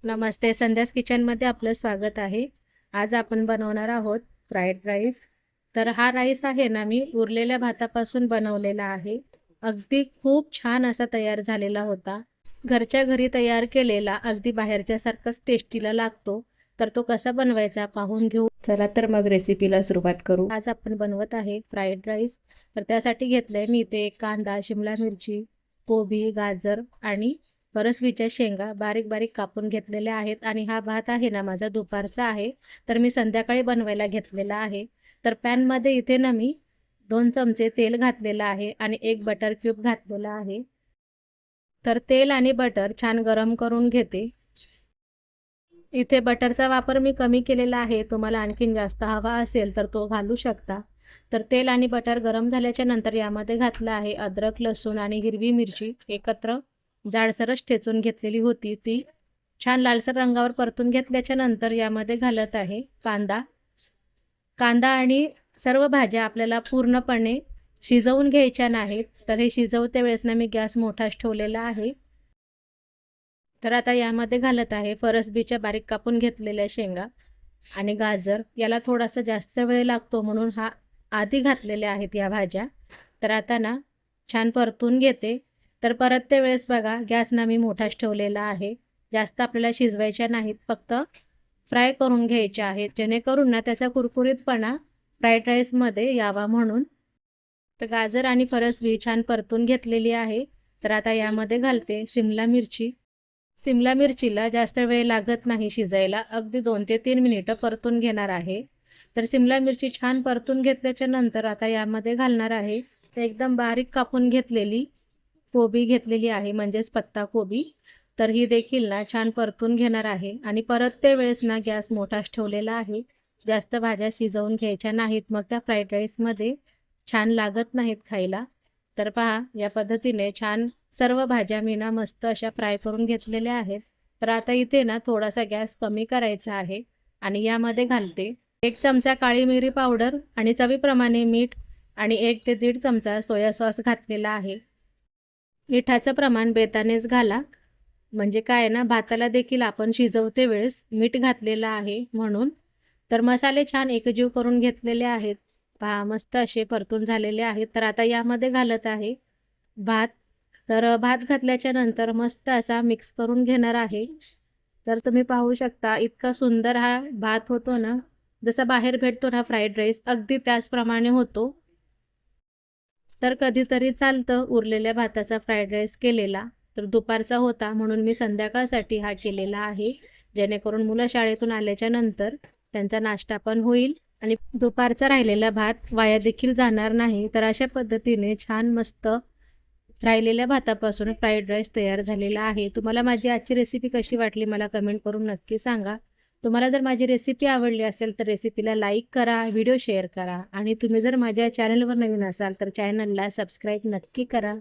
नमस्ते, संध्यास किचनमध्ये आपलं स्वागत आहे. आज आपण बनवणार आहोत फ्राईड राईस. तर हा राईस आहे ना, मी उरलेल्या भातापासून बनवलेला आहे. अगदी खूप छान असा तयार झालेला होता. घरच्या घरी तयार केलेला अगदी बाहेरच्यासारखाच टेस्टीला लागतो. तर तो कसा बनवायचा पाहून घेऊ. चला तर मग रेसिपीला सुरुवात करू. आज आपण बनवत आहे फ्राईड राईस. तर त्यासाठी घेतलंय मी इथे कांदा, शिमला मिरची, कोबी, गाजर आणि फरसबीच्या शेंगा बारीक बारीक कापून घेतलेल्या आहेत. आणि हा भात आहे ना, माझा दुपारचा आहे, तर मी संध्याकाळी बनवायला घेतलेला आहे. तर पॅनमध्ये इथे ना मी 2 चमचे तेल घातलेलं आहे आणि 1 बटर क्यूब घातलेला आहे. तर तेल आणि बटर छान गरम करून घेते. इथे बटरचा वापर मी कमी केलेला आहे. तुम्हाला आणखीन जास्त हवा असेल तर तो घालू शकता. तर तेल आणि बटर गरम झाल्याच्या नंतर यामध्ये घातलं आहे अद्रक, लसूण आणि हिरवी मिरची एकत्र जाडसरच ठेचून घेतलेली होती. ती छान लालसर रंगावर परतून घेतल्याच्या नंतर यामध्ये घालत आहे कांदा. कांदा आणि सर्व भाज्या आपल्याला पूर्णपणे शिजवून घ्यायच्या नाहीत. तर हे शिजवते वेळेस ना मी गॅस मोठाच ठेवलेला आहे. तर आता यामध्ये घालत आहे फरसबीच्या बारीक कापून घेतलेल्या शेंगा आणि गाजर. याला थोडासा जास्त वेळ लागतो म्हणून हा आधी घातलेल्या आहेत या भाज्या. तर आता ना छान परतून घेते. तर परतते वेळेस बघा गॅस ना मी मोठाच ठेवलेला आहे. जास्त आपल्याला शिजवायच्या नाहीत, फक्त फ्राय करून घ्यायच्या आहेत, जेणेकरून ना त्याचा कुरकुरीतपणा फ्राईड राईसमध्ये यावा म्हणून. तर गाजर आणि फरसबी छान परतून घेतलेली आहे. तर आता यामध्ये घालते सिमला मिरची. सिमला मिरचीला जास्त वेळ लागत नाही शिजायला, अगदी 2 ते 3 मिनिटं परतून घेणार आहे. तर सिमला मिरची छान परतून घेतल्याच्या नंतर आता यामध्ये घालणार आहे एकदम बारीक कापून घेतलेली कोबी घेतलेली आहे, म्हणजेच पत्ता कोबी. तर ही देखील ना छान परतून घेणार आहे. आणि परतते वेळेस ना गॅस मोठाच ठेवलेला आहे. जास्त भाज्या शिजवून घ्यायच्या नाहीत, मग त्या फ्राईड राईसमध्ये छान लागत नाहीत खायला. तर पहा या पद्धतीने छान सर्व भाज्या मी ना मस्त अशा फ्राय करून घेतलेल्या आहेत. तर आता इथे ना थोडासा गॅस कमी करायचा आहे आणि यामध्ये घालते 1 चमचा काळी मिरी पावडर आणि चवीप्रमाणे मीठ आणि 1 ते 1.5 चमचा सोया सॉस घातलेला आहे. मिठाचं प्रमाण बेतानेच घाला, म्हणजे काय ना भाताला देखील आपण शिजवते वेळेस मीठ घातलेलं आहे म्हणून. तर मसाले छान एकजीव करून घेतलेले आहेत. पहा मस्त असे परतून झालेले आहेत. तर आता यामध्ये घालत आहे भात. तर भात घातल्याच्या नंतर मस्त असा मिक्स करून घेणार आहे. तर तुम्ही पाहू शकता इतका सुंदर हा भात होतो ना, जसा बाहेर भेटतो ना फ्राईड राईस, अगदी त्याचप्रमाणे होतो. तर कधीतरी चालतं उरलेल्या भाताचा फ्राईड राईस केलेला. तर दुपारचा होता म्हणून मी संध्याकाळसाठी हा केलेला आहे, जेणेकरून मुलं शाळेतून आल्याच्या नंतर त्यांचा नाश्ता पण होईल आणि दुपारचा राहिलेला भात वाया देखील जाणार नाही. तर अशा पद्धतीने छान मस्त राहिलेल्या भातापासून फ्राईड राईस तयार झालेला आहे. तुम्हाला माझी आजची रेसिपी कशी वाटली मला कमेंट करून नक्की सांगा. तुम्हाला जर माझी रेसिपी आवडली असेल तर रेसिपीला लाईक करा, व्हिडिओ शेअर करा आणि तुम्ही जर माझ्या चॅनलवर नवीन असाल तर चॅनलला सबस्क्राईब नक्की करा.